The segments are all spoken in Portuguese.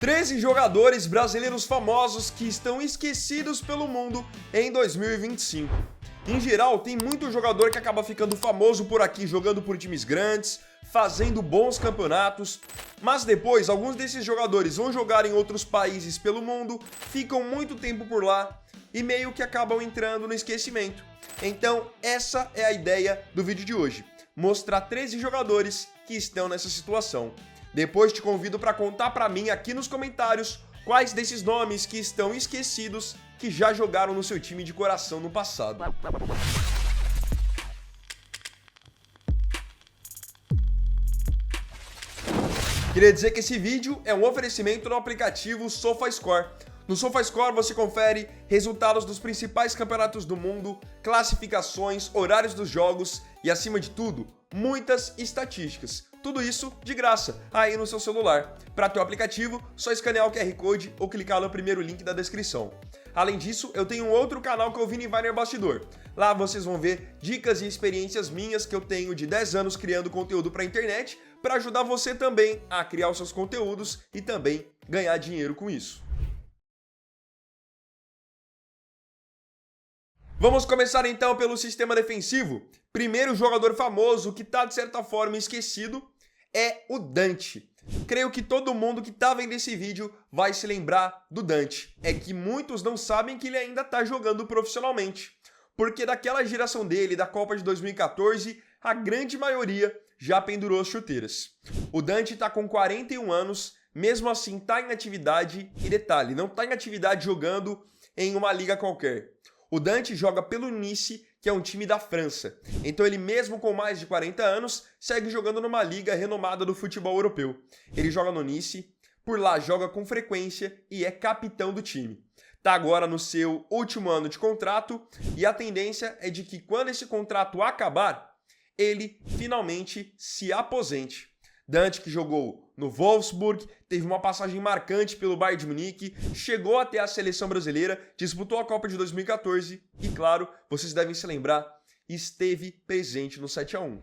13 jogadores brasileiros famosos que estão esquecidos pelo mundo em 2025. Em geral, tem muito jogador que acaba ficando famoso por aqui, jogando por times grandes, fazendo bons campeonatos, mas depois alguns desses jogadores vão jogar em outros países pelo mundo, ficam muito tempo por lá e meio que acabam entrando no esquecimento. Então, essa é a ideia do vídeo de hoje, mostrar 13 jogadores que estão nessa situação. Depois te convido para contar para mim aqui nos comentários quais desses nomes que estão esquecidos que já jogaram no seu time de coração no passado. Queria dizer que esse vídeo é um oferecimento do aplicativo SofaScore. No SofaScore você confere resultados dos principais campeonatos do mundo, classificações, horários dos jogos e, acima de tudo, muitas estatísticas. Tudo isso de graça, aí no seu celular. Para ter o aplicativo, só escanear o QR Code ou clicar no primeiro link da descrição. Além disso, eu tenho um outro canal que é o Vini Vai no Bastidor. Lá vocês vão ver dicas e experiências minhas que eu tenho de 10 anos criando conteúdo para a internet, para ajudar você também a criar os seus conteúdos e também ganhar dinheiro com isso. Vamos começar então pelo sistema defensivo. Primeiro jogador famoso que está de certa forma esquecido é o Dante. Creio que todo mundo que está vendo esse vídeo vai se lembrar do Dante. É que muitos não sabem que ele ainda está jogando profissionalmente. Porque daquela geração dele, da Copa de 2014, a grande maioria já pendurou as chuteiras. O Dante está com 41 anos, mesmo assim está em atividade e detalhe, não está em atividade jogando em uma liga qualquer. O Dante joga pelo Nice, que é um time da França. Então ele, mesmo com mais de 40 anos, segue jogando numa liga renomada do futebol europeu. Ele joga no Nice, por lá joga com frequência e é capitão do time. Está agora no seu último ano de contrato e a tendência é de que quando esse contrato acabar, ele finalmente se aposente. Dante, que jogou no Wolfsburg, teve uma passagem marcante pelo Bayern de Munique, chegou até a seleção brasileira, disputou a Copa de 2014 e, claro, vocês devem se lembrar, esteve presente no 7-1.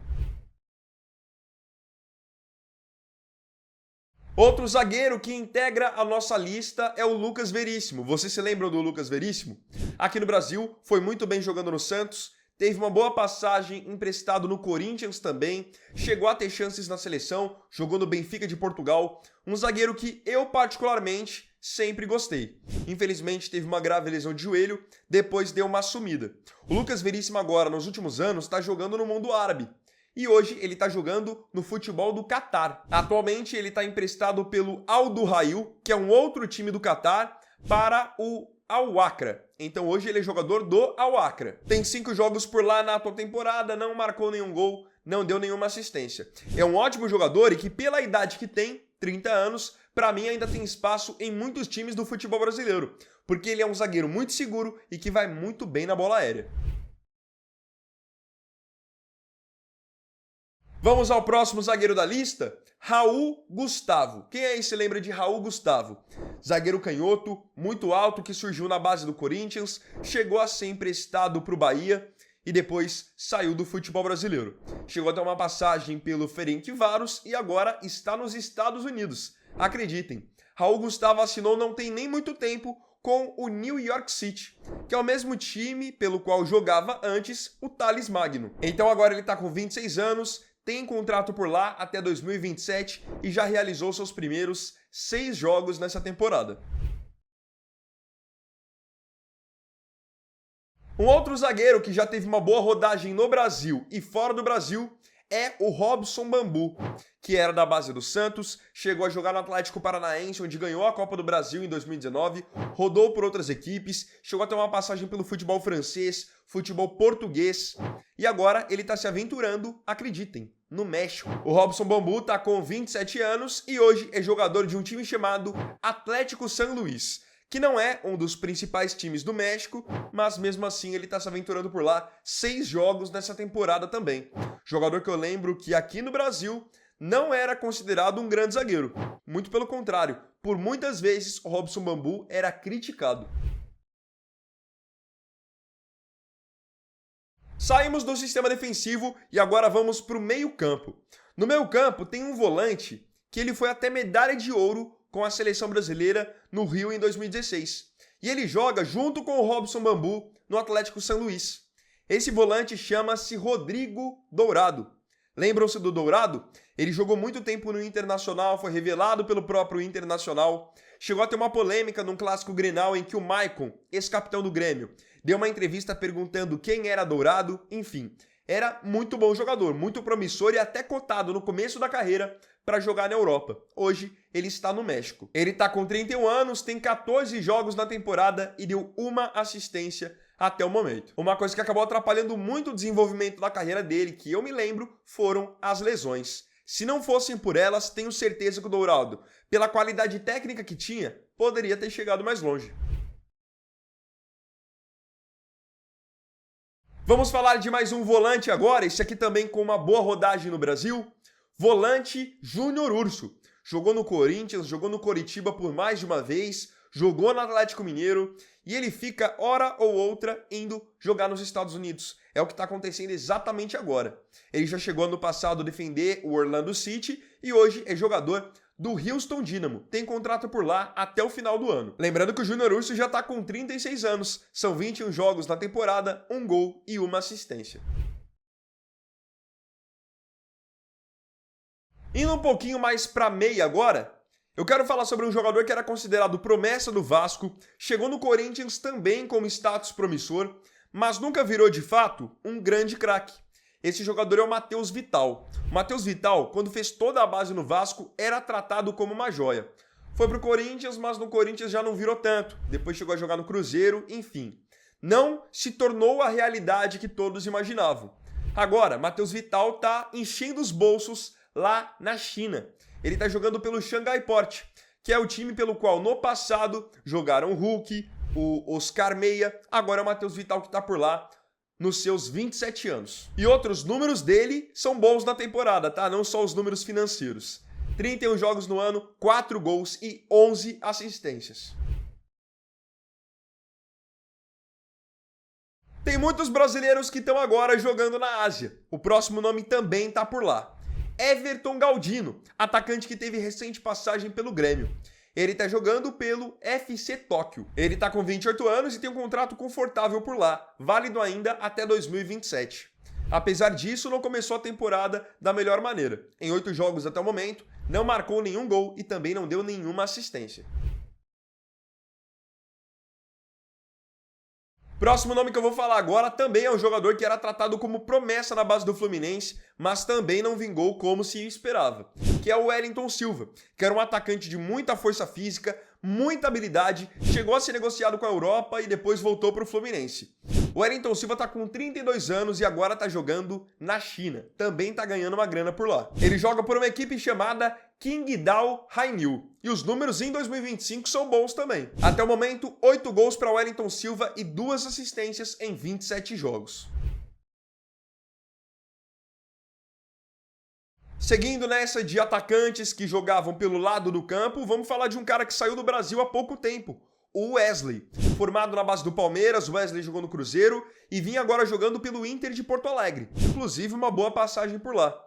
Outro zagueiro que integra a nossa lista é o Lucas Veríssimo. Vocês se lembram do Lucas Veríssimo? Aqui no Brasil, foi muito bem jogando no Santos, teve uma boa passagem emprestado no Corinthians também, chegou a ter chances na seleção, jogou no Benfica de Portugal, um zagueiro que eu particularmente sempre gostei. Infelizmente teve uma grave lesão de joelho, depois deu uma sumida. O Lucas Veríssimo agora, nos últimos anos, está jogando no mundo árabe. E hoje ele está jogando no futebol do Catar. Atualmente ele está emprestado pelo Al Duhail, que é um outro time do Catar, para o Al-Wakra. Então hoje ele é jogador do Al-Wakra. Tem 5 jogos por lá na atual temporada, não marcou nenhum gol, não deu nenhuma assistência. É um ótimo jogador e que pela idade que tem, 30 anos, para mim ainda tem espaço em muitos times do futebol brasileiro, porque ele é um zagueiro muito seguro e que vai muito bem na bola aérea. Vamos ao próximo zagueiro da lista, Raul Gustavo. Quem aí se lembra de Raul Gustavo? Zagueiro canhoto, muito alto, que surgiu na base do Corinthians, chegou a ser emprestado para o Bahia e depois saiu do futebol brasileiro. Chegou a ter uma passagem pelo Ferencváros e agora está nos Estados Unidos. Acreditem, Raul Gustavo assinou não tem nem muito tempo com o New York City, que é o mesmo time pelo qual jogava antes o Thales Magno. Então agora ele está com 26 anos, tem contrato por lá até 2027 e já realizou seus primeiros 6 jogos nessa temporada. Um outro zagueiro que já teve uma boa rodagem no Brasil e fora do Brasil é o Robson Bambu, que era da base do Santos, chegou a jogar no Atlético Paranaense, onde ganhou a Copa do Brasil em 2019, rodou por outras equipes, chegou a ter uma passagem pelo futebol francês, futebol português, e agora ele está se aventurando, acreditem, no México. O Robson Bambu está com 27 anos e hoje é jogador de um time chamado Atlético San Luis, que não é um dos principais times do México, mas mesmo assim ele está se aventurando por lá, 6 jogos nessa temporada também. Jogador que eu lembro que aqui no Brasil não era considerado um grande zagueiro. Muito pelo contrário, por muitas vezes o Robson Bambu era criticado. Saímos do sistema defensivo e agora vamos para o meio-campo. No meio-campo tem um volante que ele foi até medalha de ouro com a seleção brasileira no Rio em 2016. E ele joga junto com o Robson Bambu no Atlético São Luís. Esse volante chama-se Rodrigo Dourado. Lembram-se do Dourado? Ele jogou muito tempo no Internacional, foi revelado pelo próprio Internacional. Chegou a ter uma polêmica num clássico Grenal em que o Maicon, ex-capitão do Grêmio, deu uma entrevista perguntando quem era Dourado, enfim. Era muito bom jogador, muito promissor e até cotado no começo da carreira para jogar na Europa. Hoje, ele está no México. Ele está com 31 anos, tem 14 jogos na temporada e deu uma assistência até o momento. Uma coisa que acabou atrapalhando muito o desenvolvimento da carreira dele, que eu me lembro, foram as lesões. Se não fossem por elas, tenho certeza que o Dourado, pela qualidade técnica que tinha, poderia ter chegado mais longe. Vamos falar de mais um volante agora, esse aqui também com uma boa rodagem no Brasil. Volante Júnior Urso. Jogou no Corinthians, jogou no Coritiba por mais de uma vez, jogou no Atlético Mineiro e ele fica hora ou outra indo jogar nos Estados Unidos. É o que está acontecendo exatamente agora. Ele já chegou ano passado a defender o Orlando City e hoje é jogador do Houston Dynamo. Tem contrato por lá até o final do ano. Lembrando que o Júnior Urso já está com 36 anos. São 21 jogos na temporada, 1 gol e 1 assistência. Indo um pouquinho mais para meia agora, eu quero falar sobre um jogador que era considerado promessa do Vasco, chegou no Corinthians também como status promissor, mas nunca virou de fato um grande craque. Esse jogador é o Matheus Vital. O Matheus Vital, quando fez toda a base no Vasco, era tratado como uma joia. Foi pro Corinthians, mas no Corinthians já não virou tanto. Depois chegou a jogar no Cruzeiro, enfim. Não se tornou a realidade que todos imaginavam. Agora, Matheus Vital tá enchendo os bolsos lá na China. Ele tá jogando pelo Shanghai Port, que é o time pelo qual no passado jogaram o Hulk, o Oscar Meia, agora é o Matheus Vital que tá por lá nos seus 27 anos. E outros números dele são bons na temporada, tá? Não só os números financeiros. 31 jogos no ano, 4 gols e 11 assistências. Tem muitos brasileiros que estão agora jogando na Ásia. O próximo nome também tá por lá. Everton Galdino, atacante que teve recente passagem pelo Grêmio. Ele tá jogando pelo FC Tóquio. Ele tá com 28 anos e tem um contrato confortável por lá, válido ainda até 2027. Apesar disso, não começou a temporada da melhor maneira. Em 8 jogos até o momento, não marcou nenhum gol e também não deu nenhuma assistência. Próximo nome que eu vou falar agora também é um jogador que era tratado como promessa na base do Fluminense, mas também não vingou como se esperava, que é o Wellington Silva, que era um atacante de muita força física, muita habilidade, chegou a ser negociado com a Europa e depois voltou para o Fluminense. O Wellington Silva está com 32 anos e agora está jogando na China, também está ganhando uma grana por lá. Ele joga por uma equipe chamada Qingdao Hainyu. E os números em 2025 são bons também. Até o momento, 8 gols para Wellington Silva e 2 assistências em 27 jogos. Seguindo nessa de atacantes que jogavam pelo lado do campo, vamos falar de um cara que saiu do Brasil há pouco tempo, o Wesley. Formado na base do Palmeiras, o Wesley jogou no Cruzeiro e vinha agora jogando pelo Inter de Porto Alegre. Inclusive uma boa passagem por lá.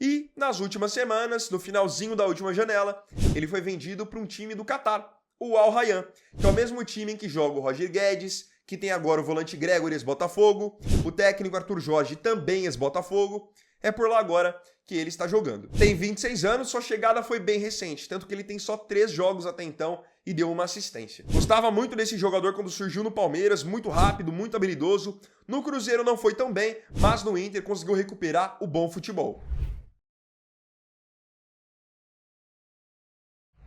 E, nas últimas semanas, no finalzinho da última janela, ele foi vendido para um time do Catar, o Al Rayyan, que é o mesmo time em que joga o Roger Guedes, que tem agora o volante Gregor ex-Botafogo, o técnico Arthur Jorge também ex-Botafogo. É por lá agora que ele está jogando. Tem 26 anos, sua chegada foi bem recente, tanto que ele tem só 3 jogos até então e deu uma assistência. Gostava muito desse jogador quando surgiu no Palmeiras, muito rápido, muito habilidoso. No Cruzeiro não foi tão bem, mas no Inter conseguiu recuperar o bom futebol.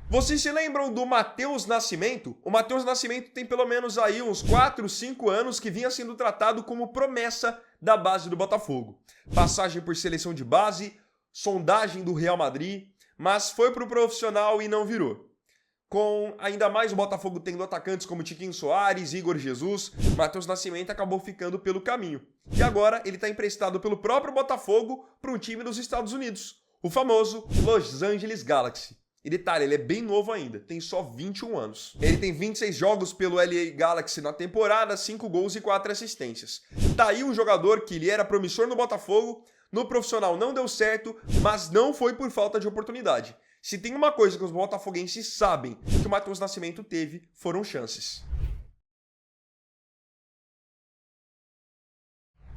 Vocês se lembram do Matheus Nascimento? O Matheus Nascimento tem pelo menos aí uns 4, 5 anos que vinha sendo tratado como promessa da base do Botafogo. Passagem por seleção de base, sondagem do Real Madrid, mas foi pro profissional e não virou. Com ainda mais o Botafogo tendo atacantes como Tiquinho Soares, Igor Jesus, Matheus Nascimento acabou ficando pelo caminho. E agora ele está emprestado pelo próprio Botafogo para um time dos Estados Unidos, o famoso Los Angeles Galaxy. E detalhe, ele é bem novo ainda, tem só 21 anos. Ele tem 26 jogos pelo LA Galaxy na temporada, 5 gols e 4 assistências. Tá aí um jogador que ele era promissor no Botafogo, no profissional não deu certo, mas não foi por falta de oportunidade. Se tem uma coisa que os botafoguenses sabem que o Matheus Nascimento teve, foram chances.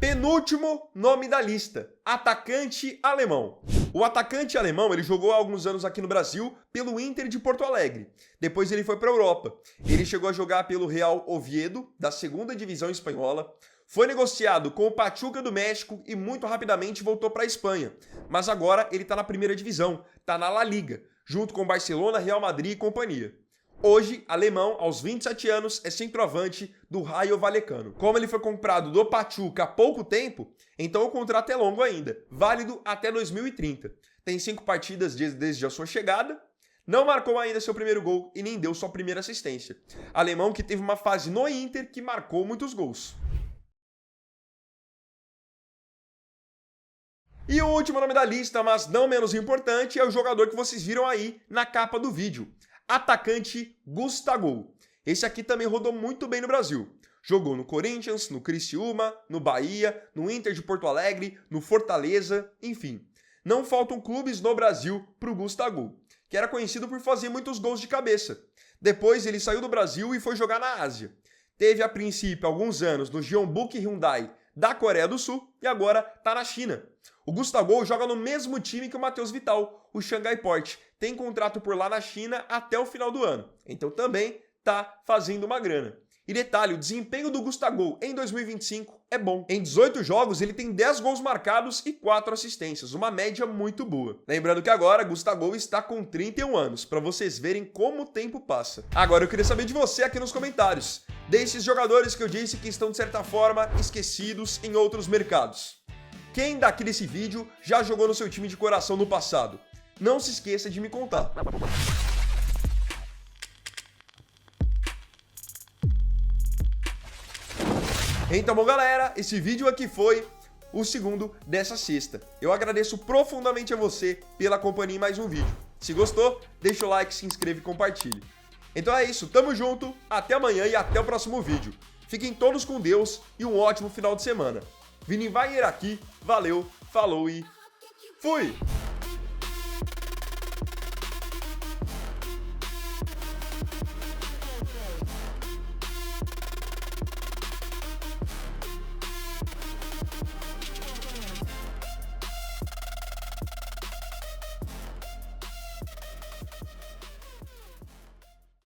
Penúltimo nome da lista, atacante alemão. O atacante alemão, ele jogou há alguns anos aqui no Brasil pelo Inter de Porto Alegre. Depois ele foi para a Europa. Ele chegou a jogar pelo Real Oviedo, da segunda divisão espanhola. Foi negociado com o Pachuca do México e muito rapidamente voltou para a Espanha. Mas agora ele está na primeira divisão, está na La Liga, junto com Barcelona, Real Madrid e companhia. Hoje, alemão, aos 27 anos, é centroavante do Rayo Vallecano. Como ele foi comprado do Pachuca há pouco tempo, então o contrato é longo ainda, válido até 2030. Tem 5 partidas desde a sua chegada, não marcou ainda seu primeiro gol e nem deu sua primeira assistência. Alemão que teve uma fase no Inter que marcou muitos gols. E o último nome da lista, mas não menos importante, é o jogador que vocês viram aí na capa do vídeo. Atacante Gustavo. Esse aqui também rodou muito bem no Brasil. Jogou no Corinthians, no Criciúma, no Bahia, no Inter de Porto Alegre, no Fortaleza, enfim. Não faltam clubes no Brasil para o Gustavo, que era conhecido por fazer muitos gols de cabeça. Depois ele saiu do Brasil e foi jogar na Ásia. Teve a princípio alguns anos no Jeonbuk Hyundai da Coreia do Sul e agora está na China. O Gustavo joga no mesmo time que o Matheus Vital, o Xangai Port. Tem contrato por lá na China até o final do ano, então também tá fazendo uma grana. E detalhe, o desempenho do Gustavo em 2025 é bom. Em 18 jogos ele tem 10 gols marcados e 4 assistências, uma média muito boa. Lembrando que agora Gustavo está com 31 anos, para vocês verem como o tempo passa. Agora eu queria saber de você aqui nos comentários, desses jogadores que eu disse que estão de certa forma esquecidos em outros mercados. Quem daqui desse vídeo já jogou no seu time de coração no passado? Não se esqueça de me contar. Então, bom galera, esse vídeo aqui foi o segundo dessa sexta. Eu agradeço profundamente a você pela companhia em mais um vídeo. Se gostou, deixa o like, se inscreve e compartilhe. Então é isso, tamo junto, até amanhã e até o próximo vídeo. Fiquem todos com Deus e um ótimo final de semana. Vini Wagner aqui, valeu, falou e fui!